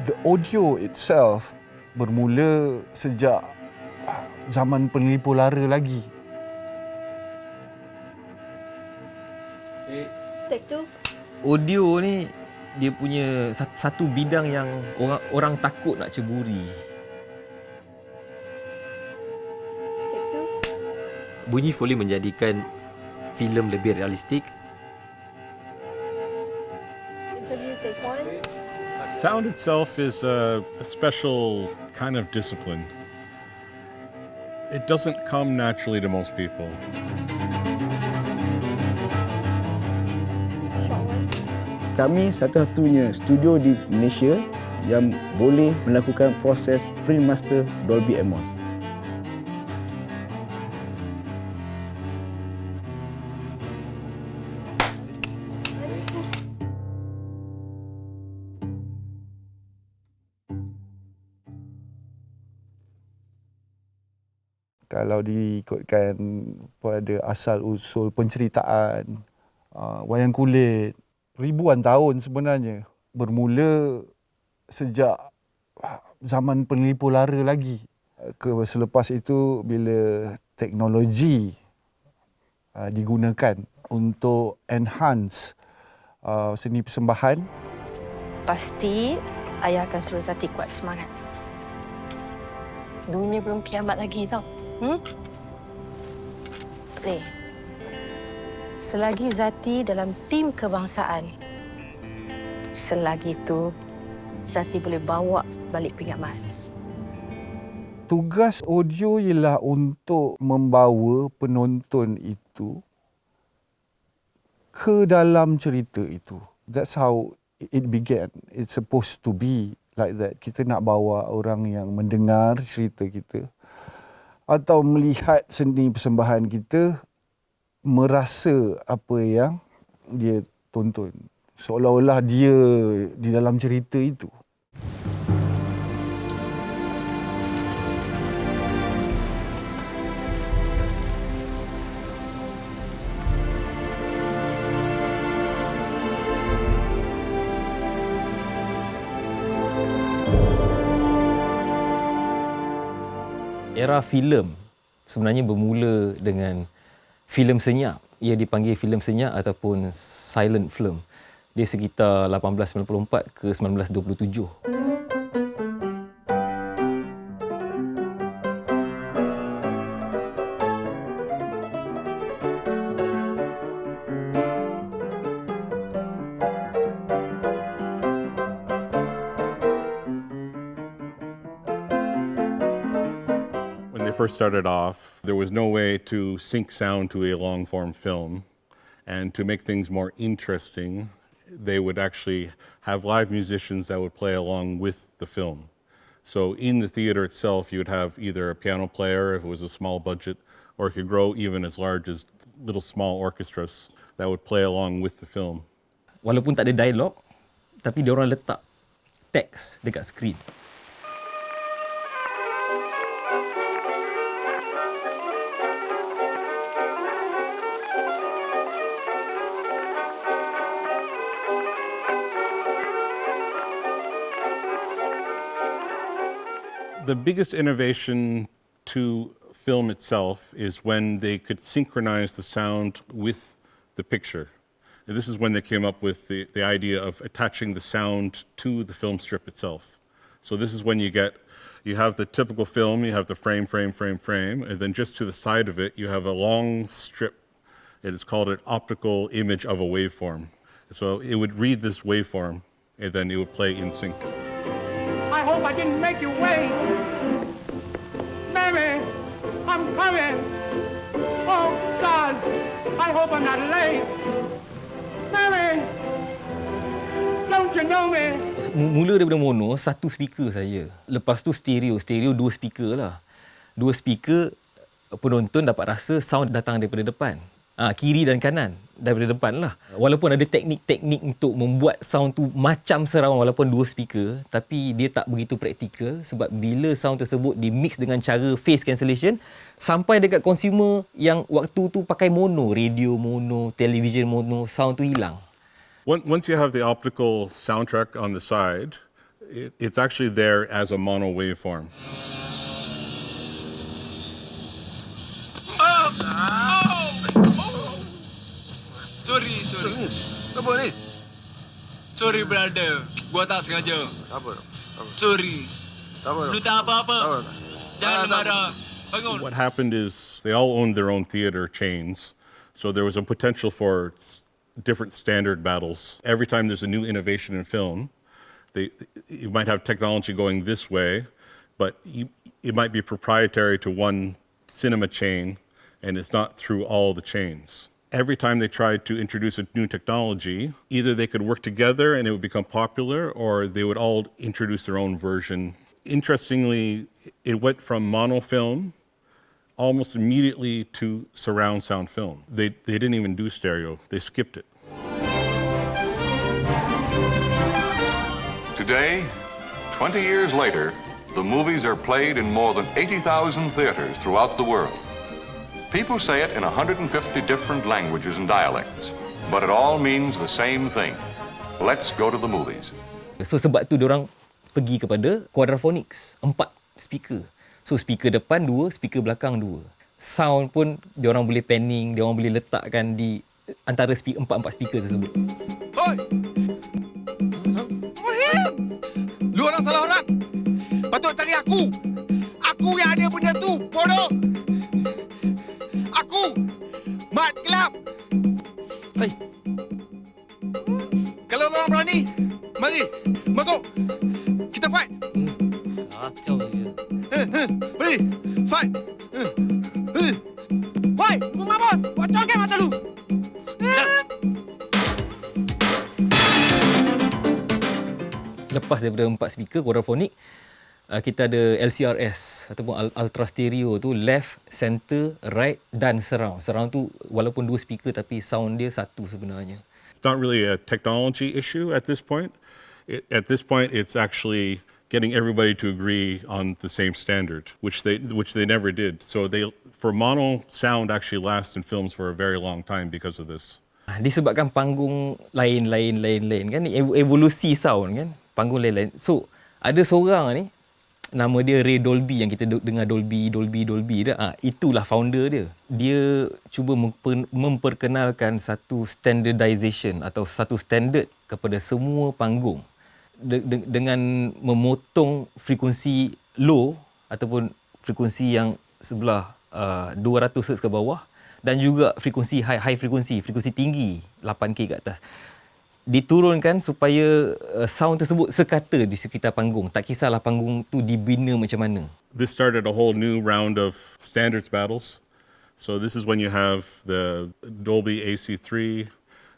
The audio itself bermula sejak zaman penglipu lara lagi. Take two. Audio ni dia punya satu bidang yang orang takut nak ceburi. Take two. Bunyi boleh menjadikan filem lebih realistik. Interview take one. Sound itself is a special kind of discipline. It doesn't come naturally to most people. Short one. Kami satu-satunya studio di Malaysia yang boleh melakukan proses print master Dolby Atmos. Kalau diikutkan pada asal-usul penceritaan, wayang kulit, ribuan tahun sebenarnya. Bermula sejak zaman penglipu lara lagi. Selepas itu bila teknologi digunakan untuk enhance seni persembahan. Pasti ayah akan suruh Zati kuat semangat. Dunia belum kiamat lagi tau. Ni, selagi Zati dalam tim kebangsaan, selagi itu Zati boleh bawa balik pingat emas. Tugas audio ialah untuk membawa penonton itu ke dalam cerita itu. That's how it began. It's supposed to be like that. Kita nak bawa orang yang mendengar cerita kita atau melihat seni persembahan kita merasa apa yang dia tonton. Seolah-olah dia di dalam cerita itu. Era filem sebenarnya bermula dengan filem senyap. Ia dipanggil filem senyap ataupun silent film. Dia sekitar 1894 ke 1927. First started off, there was no way to sync sound to a long-form film. And to make things more interesting, they would actually have live musicians that would play along with the film. So in the theater itself, you would have either a piano player, if it was a small budget, or it could grow even as large as little small orchestras that would play along with the film. Walaupun tak ada dialog, tapi diorang letak teks dekat skrin. The biggest innovation to film itself is when they could synchronize the sound with the picture. And this is when they came up with the idea of attaching the sound to the film strip itself. So this is when you have the typical film, you have the frame, and then just to the side of it, you have a long strip. It is called an optical image of a waveform. So it would read this waveform, and then it would play in sync. I hope I didn't make you wait. Mary, I'm coming. Oh, God, I hope I'm not late. Mary, don't you know me? Mula daripada mono, satu speaker saja. Lepas tu stereo. Stereo dua speaker lah. Dua speaker, penonton dapat rasa sound datang daripada depan. Kiri dan kanan daripada depan lah. Walaupun ada teknik-teknik untuk membuat sound tu macam serawang walaupun dua speaker, tapi dia tak begitu praktikal sebab bila sound tersebut dimix dengan cara phase cancellation sampai dekat consumer yang waktu tu pakai mono, radio mono, television mono, sound tu hilang. Once you have the optical soundtrack on the side, It's actually there as a mono waveform. Sorry. Apa ni? Sorry brother, gua tak sengaja. Apa? Sorry. Lu tak apa-apa. Jangan marah. Bangun. What happened is they all owned their own theater chains, so there was a potential for different standard battles. Every time there's a new innovation in film, you might have technology going this way, but it might be proprietary to one cinema chain, and it's not through all the chains. Every time they tried to introduce a new technology, either they could work together and it would become popular, or they would all introduce their own version. Interestingly, it went from monofilm almost immediately to surround sound film. They didn't even do stereo, they skipped it. Today, 20 years later, the movies are played in more than 80,000 theaters throughout the world. People say it in 150 different languages and dialects, but it all means the same thing. Let's go to the movies. So sebab tu diorang pergi kepada quadraphonics, 4 speaker. So speaker depan 2, speaker belakang 2. Sound pun diorang boleh panning, diorang boleh letakkan di antara 4 speaker tersebut. Hoi! Lu orang salah orang. Patut cari aku. Aku yang ada benda tu, bodoh. Aku mat gelap. Hai. Kalau orang berani, mari masuk. Kita fight. Kacau je. Beri, fight. Woi, lu ngapos? Buat congkel mata lu. Lepas daripada 4 speaker quadraphonic, kita ada LCRS ataupun ultra stereo tu, left, center, right dan surround. Surround tu walaupun 2 speaker tapi sound dia satu sebenarnya. It's not really a technology issue at this point. At this point, it's actually getting everybody to agree on the same standard, which they never did. So for mono sound actually lasts in films for a very long time because of this. Disebabkan panggung lain kan, evolusi sound kan, panggung lain-lain. So ada seorang ni, nama dia Ray Dolby, yang kita dengar Dolby dah. Itulah founder dia. Dia cuba memperkenalkan satu standardization atau satu standard kepada semua panggung dengan memotong frekuensi low ataupun frekuensi yang sebelah 200 Hz ke bawah, dan juga frekuensi high frekuensi tinggi 8K ke atas. Diturunkan supaya sound tersebut sekata di sekitar panggung. Tak kisahlah panggung tu dibina macam mana. This started a whole new round of standards battles. So this is when you have the Dolby AC3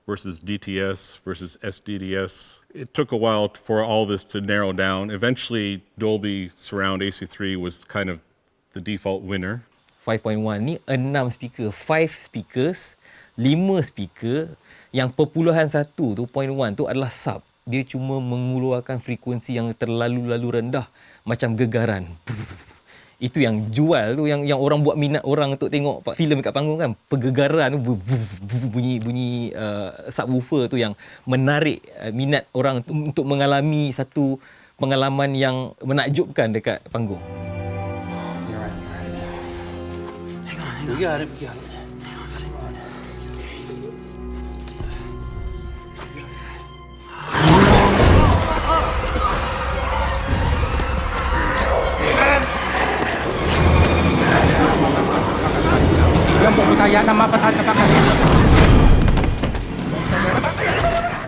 versus DTS versus SDDS. It took a while for all this to narrow down. Eventually, Dolby Surround AC3 was kind of the default winner. 5.1 ni 6 speaker, 5 speakers, 5 speaker. Yang perpuluhan 1 tu, 0.1 tu adalah sub. Dia cuma mengeluarkan frekuensi yang terlalu rendah, macam gegaran. Itu yang jual tu, yang orang buat minat orang untuk tengok filem kat panggung kan. Pergegaran tu, bunyi subwoofer tu yang menarik minat orang untuk mengalami satu pengalaman yang menakjubkan dekat panggung. Pergi ada.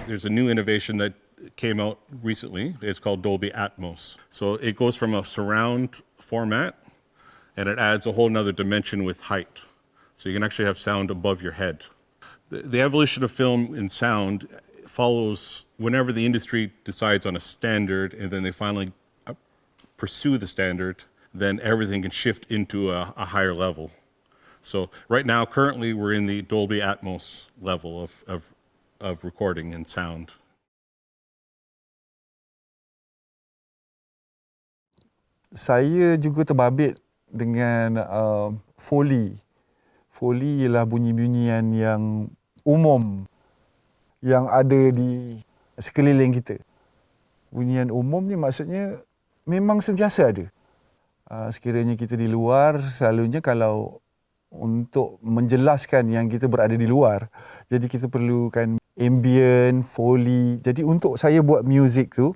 There's a new innovation that came out recently. It's called Dolby Atmos. So it goes from a surround format and it adds a whole nother dimension with height. So you can actually have sound above your head. The evolution of film and sound follows whenever the industry decides on a standard and then they finally pursue the standard, then everything can shift into a higher level. So right now, currently, we're in the Dolby Atmos level of recording and sound. Saya juga terbabit dengan Foley. Foley ialah bunyi-bunyian yang umum yang ada di sekeliling kita. Bunyian umum ni maksudnya memang sentiasa ada. Sekiranya kita di luar, selalunya kalau untuk menjelaskan yang kita berada di luar, jadi kita perlukan ambient, foley. Jadi untuk saya buat muzik tu,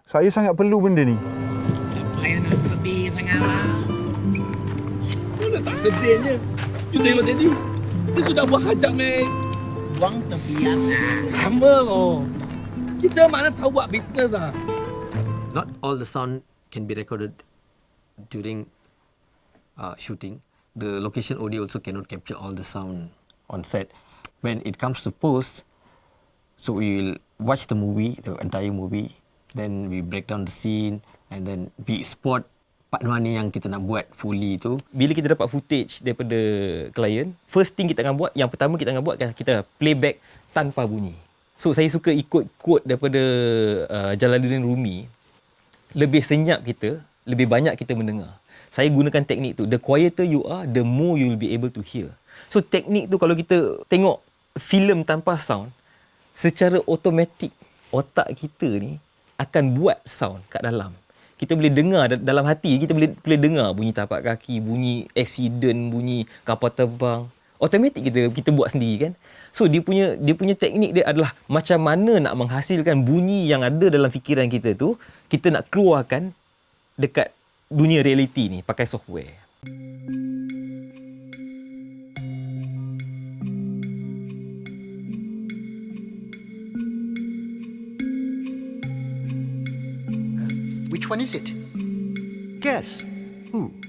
saya sangat perlu benda ni. Lain nak sedih sangat lah. Mana tak sedihnya? You tengok tadi, dia sudah buat hajat, man. Buang tepian lah. Sama loh. Kita mana tahu buat bisnes lah. Not all the sound can be recorded during shooting. The location audio also cannot capture all the sound on set. When it comes to post, so we will watch the movie, the entire movie, then we break down the scene and then we spot part mana yang kita nak buat fully tu. Bila kita dapat footage daripada klien, first thing kita akan buat, yang pertama kita akan buat kan, kita playback tanpa bunyi. So saya suka ikut quote daripada Jalaluddin Rumi, lebih senyap kita, lebih banyak kita mendengar. Saya gunakan teknik tu. The quieter you are, the more you will be able to hear. So teknik tu kalau kita tengok filem tanpa sound, secara automatik otak kita ni akan buat sound kat dalam. Kita boleh dengar dalam hati, kita boleh dengar bunyi tapak kaki, bunyi accident, bunyi kapal terbang. Automatik kita buat sendiri kan. So dia punya teknik dia adalah macam mana nak menghasilkan bunyi yang ada dalam fikiran kita tu, kita nak keluarkan dekat dunia realiti ni pakai software. Which one is it? Guess.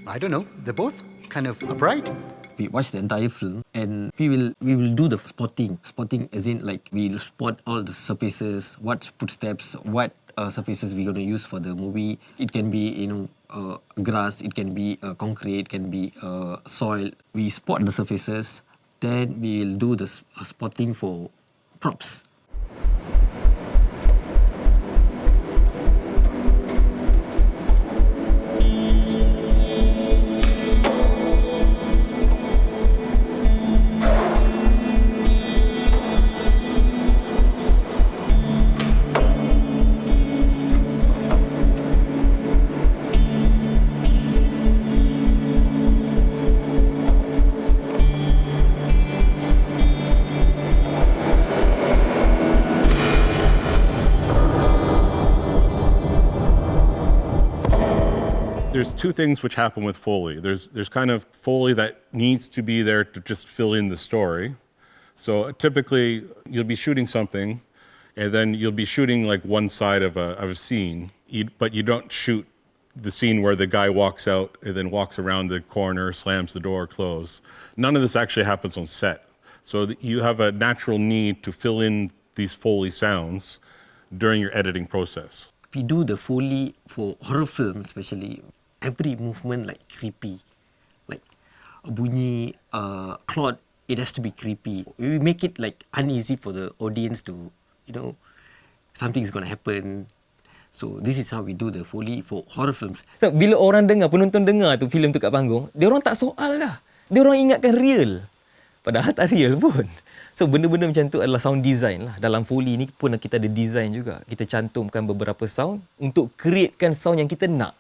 I don't know. They're both kind of upright. We watch the entire film and we will do the spotting. Spotting as in like we'll spot all the surfaces, what footsteps, what surfaces we're going to use for the movie. It can be, grass, it can be concrete, it can be soil. We spot the surfaces, then we'll do the spotting for props. There's two things which happen with Foley. There's kind of Foley that needs to be there to just fill in the story. So typically you'll be shooting something and then you'll be shooting like one side of a scene, but you don't shoot the scene where the guy walks out and then walks around the corner, slams the door, close. None of this actually happens on set. So you have a natural need to fill in these Foley sounds during your editing process. We do the Foley for horror film especially. Every movement like creepy, like bunyi cloud, it has to be creepy. We make it like uneasy for the audience to, something is going to happen. So this is how we do the Foley for horror films. So, bila orang dengar, penonton dengar tu filem tu kat panggung, dia orang tak soal dah. Dia orang ingatkan real. Padahal tak real pun. So benda-benda macam tu adalah sound design lah. Dalam Foley ni pun kita ada design juga. Kita cantumkan beberapa sound untuk createkan sound yang kita nak.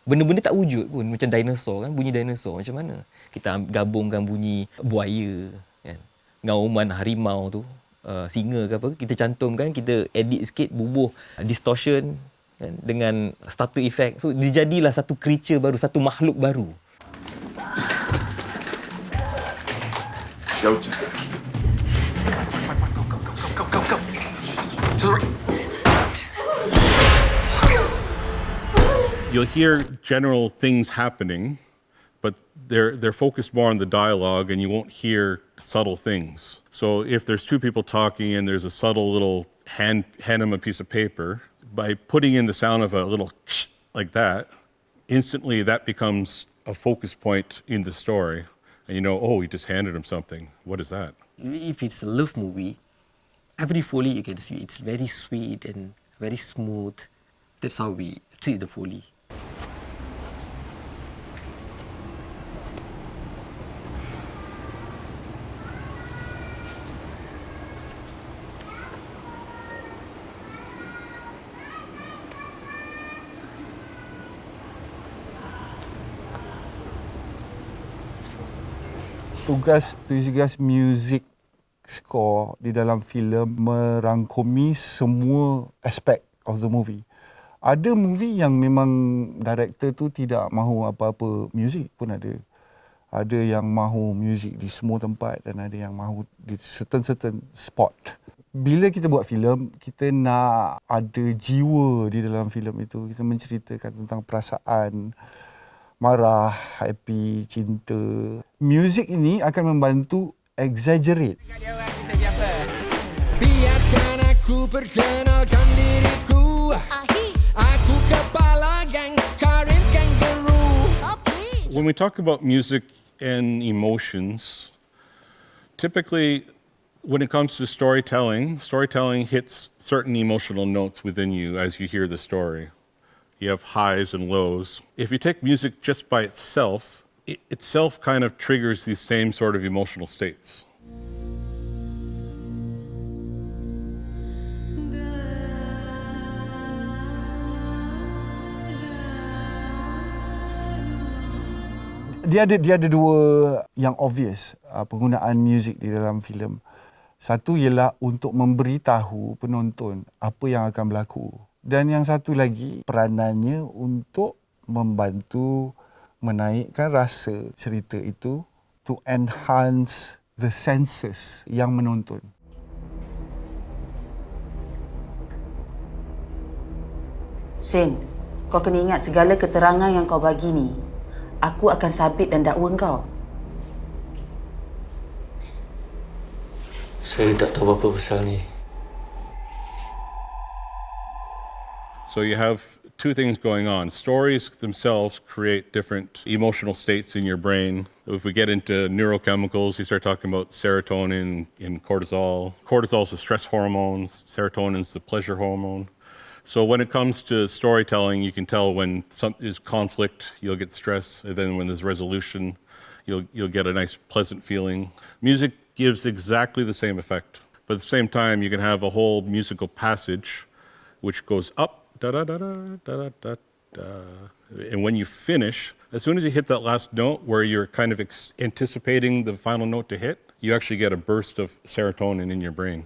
Benda-benda tak wujud pun, macam dinosaur kan, bunyi dinosaur macam mana kita gabungkan bunyi buaya kan, ngauman harimau tu, singa ke apa, kita cantumkan, kita edit sikit, bubuh distortion kan, dengan starter effect. So dijadilah satu creature baru, satu makhluk baru. Go. To the right. You'll hear general things happening, but they're focused more on the dialogue and you won't hear subtle things. So if there's two people talking and there's a subtle little hand them a piece of paper, by putting in the sound of a little like that, instantly that becomes a focus point in the story. And he just handed him something. What is that? If it's a love movie, every Foley you can see, it's very sweet and very smooth. That's how we treat the Foley. Tugas music score di dalam filem merangkumi semua aspek of the movie. Ada movie yang memang director tu tidak mahu apa-apa music pun ada. Ada yang mahu music di semua tempat dan ada yang mahu di certain spot. Bila kita buat filem, kita nak ada jiwa di dalam filem itu. Kita menceritakan tentang perasaan, marah, happy, cinta. Music ini akan membantu exaggerate. Biarkan aku perkenalkan diriku. Aku kepala geng Karin Kangaroo. When we talk about music and emotions, typically when it comes to storytelling hits certain emotional notes within you as you hear the story. You have highs and lows. If you take music just by itself, it itself kind of triggers these same sort of emotional states. Dia ada dua yang obvious penggunaan muzik di dalam filem. Satu ialah untuk memberitahu penonton apa yang akan berlaku. Dan yang satu lagi peranannya untuk membantu menaikkan rasa cerita itu, to enhance the senses yang menonton. Sen, kau kena ingat segala keterangan yang kau bagi ni, aku akan sabit dan dakwa kau. Saya tak tahu apa pasal ni. So you have two things going on. Stories themselves create different emotional states in your brain. If we get into neurochemicals, you start talking about serotonin and cortisol. Cortisol is the stress hormone, serotonin is the pleasure hormone. So when it comes to storytelling, you can tell when there's conflict, you'll get stress, and then when there's resolution, you'll get a nice pleasant feeling. Music gives exactly the same effect, but at the same time, you can have a whole musical passage which goes up, da da da da da da da, and when you finish, as soon as you hit that last note where you're kind of anticipating the final note to hit, you actually get a burst of serotonin in your brain.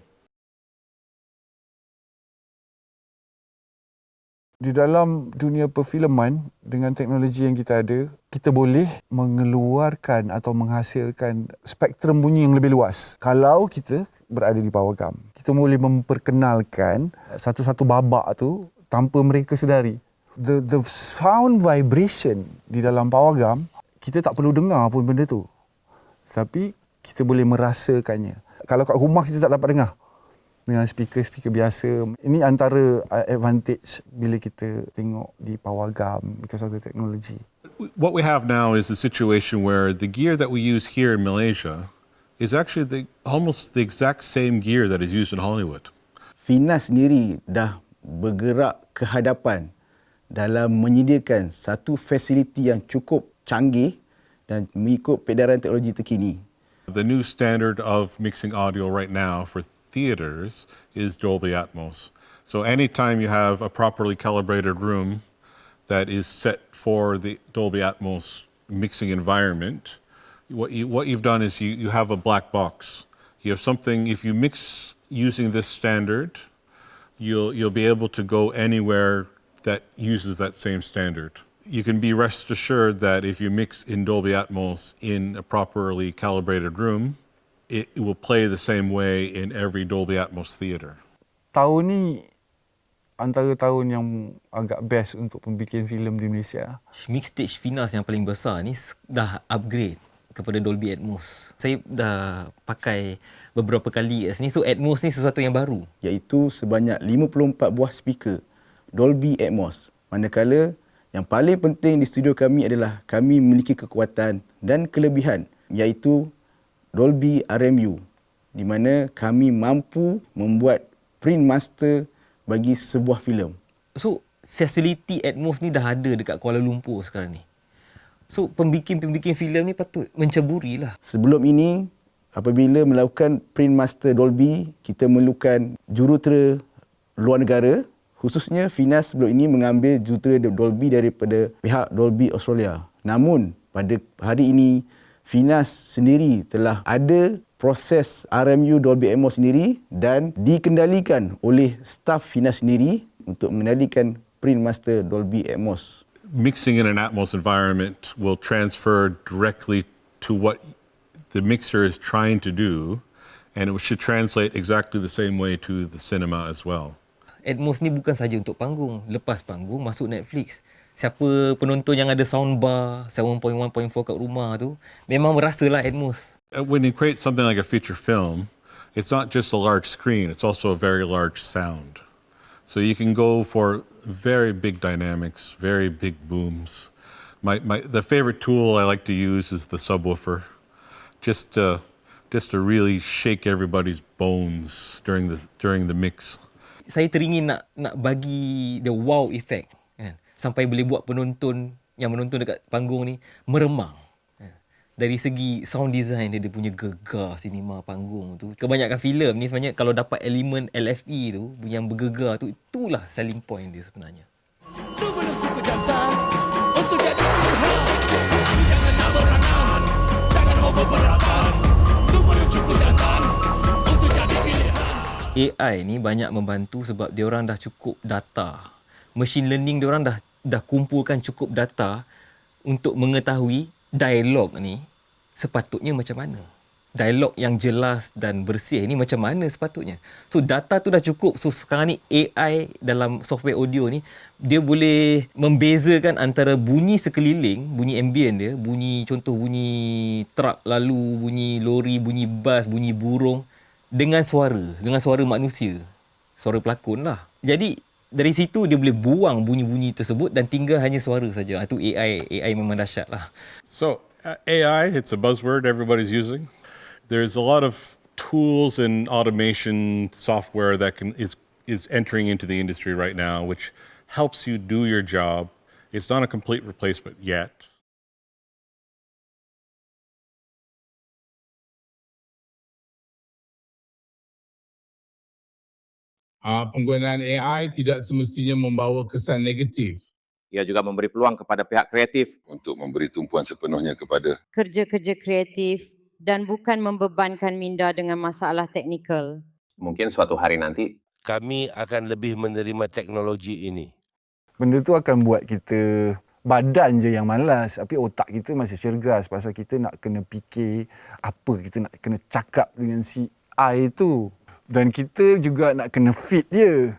Di dalam dunia perfilman, dengan teknologi yang kita ada, kita boleh mengeluarkan atau menghasilkan spektrum bunyi yang lebih luas. Kalau kita berada di pawagam, kita boleh memperkenalkan satu-satu babak tu tanpa mereka sedari. The sound vibration di dalam pawagam, kita tak perlu dengar pun benda tu. Tapi kita boleh merasakannya. Kalau kat rumah kita tak dapat dengar dengan speaker biasa. Ini antara advantage bila kita tengok di pawagam because of the technology. What we have now is a situation where the gear that we use here in Malaysia is actually almost the exact same gear that is used in Hollywood. FINAS sendiri dah bergerak ke hadapan dalam menyediakan satu fasiliti yang cukup canggih dan mengikut peredaran teknologi terkini. The new standard of mixing audio right now for theaters is Dolby Atmos. So anytime you have a properly calibrated room that is set for the Dolby Atmos mixing environment, what you've done is you have a black box. You have something, if you mix using this standard, you'll be able to go anywhere that uses that same standard. You can be rest assured that if you mix in Dolby Atmos in a properly calibrated room, it will play the same way in every Dolby Atmos theater. Tahun ni antara tahun yang agak best untuk pembikin filem di Malaysia. Mix stage FINAS yang paling besar ni dah upgrade kepada Dolby Atmos. Saya dah pakai beberapa kali kat sini. So Atmos ni sesuatu yang baru. Iaitu sebanyak 54 buah speaker Dolby Atmos. Manakala yang paling penting di studio kami adalah kami memiliki kekuatan dan kelebihan iaitu Dolby RMU, di mana kami mampu membuat print master bagi sebuah filem. So, fasiliti Atmos ni dah ada dekat Kuala Lumpur sekarang ni. So, pembikin-pembikin filem ni patut menceburilah. Sebelum ini, apabila melakukan print master Dolby, kita memerlukan jurutera luar negara, khususnya FINAS sebelum ini mengambil jurutera Dolby daripada pihak Dolby Australia. Namun, pada hari ini, FINAS sendiri telah ada proses RMU Dolby Atmos sendiri dan dikendalikan oleh staf FINAS sendiri untuk mengendalikan print master Dolby Atmos. Mixing in an Atmos environment will transfer directly to what the mixer is trying to do, and it should translate exactly the same way to the cinema as well. Atmos ni bukan saja untuk panggung. Lepas panggung, masuk Netflix. Siapa penonton yang ada soundbar 7.1.4 kat rumah tu, memang merasalah Atmos. When you create something like a feature film, it's not just a large screen, it's also a very large sound. So you can go for very big dynamics, very big booms. The favorite tool I like to use is the subwoofer, just to really shake everybody's bones during the mix. Saya teringin nak bagi the wow effect, kan? Sampai boleh buat penonton yang menonton dekat panggung ni meremang. Dari segi sound design dia punya gegar sinema panggung tu. Kebanyakan filem ni sebenarnya kalau dapat elemen LFE tu yang bergegar tu, itulah selling point dia sebenarnya. AI ni banyak membantu sebab diorang dah cukup data. Machine learning diorang dah kumpulkan cukup data untuk mengetahui dialog ni sepatutnya macam mana. Dialog yang jelas dan bersih ni macam mana sepatutnya. So data tu dah cukup. So sekarang ni AI dalam software audio ni, dia boleh membezakan antara bunyi sekeliling, bunyi ambient dia, contoh bunyi truk lalu, bunyi lori, bunyi bas, bunyi burung dengan suara manusia. Suara pelakon lah. Jadi dari situ dia boleh buang bunyi-bunyi tersebut dan tinggal hanya suara saja. Itu AI memang dahsyat lah. So AI, it's a buzzword everybody's using. There's a lot of tools and automation software that is entering into the industry right now, which helps you do your job. It's not a complete replacement yet. Penggunaan AI tidak semestinya membawa kesan negatif. Ia juga memberi peluang kepada pihak kreatif untuk memberi tumpuan sepenuhnya kepada kerja-kerja kreatif dan bukan membebankan minda dengan masalah teknikal. Mungkin suatu hari nanti kami akan lebih menerima teknologi ini. Benda tu akan buat kita badan je yang malas, tapi otak kita masih cergas pasal kita nak kena fikir apa kita nak kena cakap dengan si AI tu. Dan kita juga nak kena fit dia.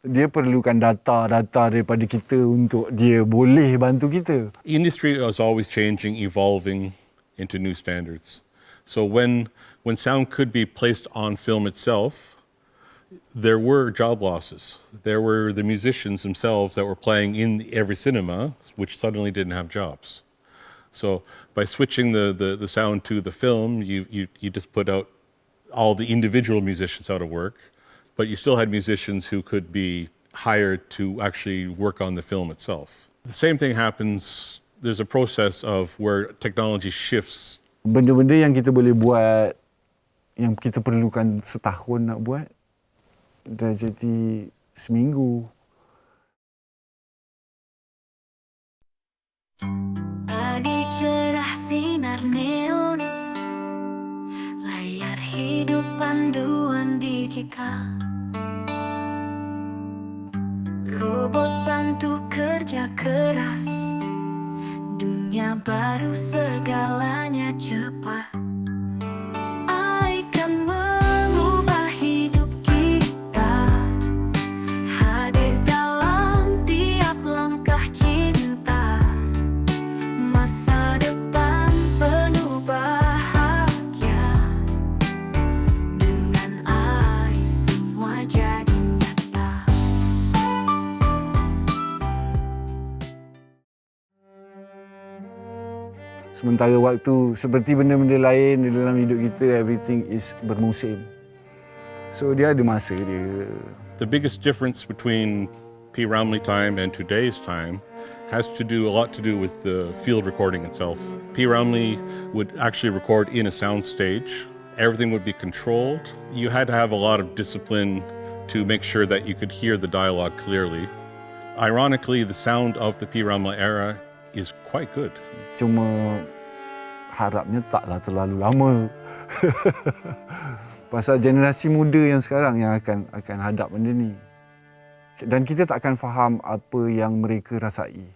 Dia perlukan data-data daripada kita untuk dia boleh bantu kita. Industry is always changing, evolving into new standards. So when sound could be placed on film itself, there were job losses. There were the musicians themselves that were playing in every cinema, which suddenly didn't have jobs. So by switching the sound to the film, you just put out all the individual musicians out of work, but you still had musicians who could be hired to actually work on the film itself. The same thing happens, there's a process of where technology shifts. Benda-benda yang kita boleh buat, yang kita perlukan setahun nak buat, dah jadi seminggu. Pagi cerah sinar neon, layar hidup panduan digital. Robot bantu kerja keras, dunia baru segalanya cepat. Akan mengubah hidup kita, hadir dalam tiap langkah cinta. Masa depan penuh bahagia, dengan AI semua jadi nyata. Sementara waktu, seperti benda-benda lain di dalam hidup kita, everything is bermusim. So dia ada masa dia. The biggest difference between P. Ramlee time and today's time has a lot to do with the field recording itself. P. Ramlee would actually record in a sound stage. Everything would be controlled. You had to have a lot of discipline to make sure that you could hear the dialogue clearly. Ironically, the sound of the P. Ramlee era is quite good. Cuma harapnya taklah terlalu lama. Pasal generasi muda yang sekarang yang akan hadap benda ni. Dan kita tak akan faham apa yang mereka rasai.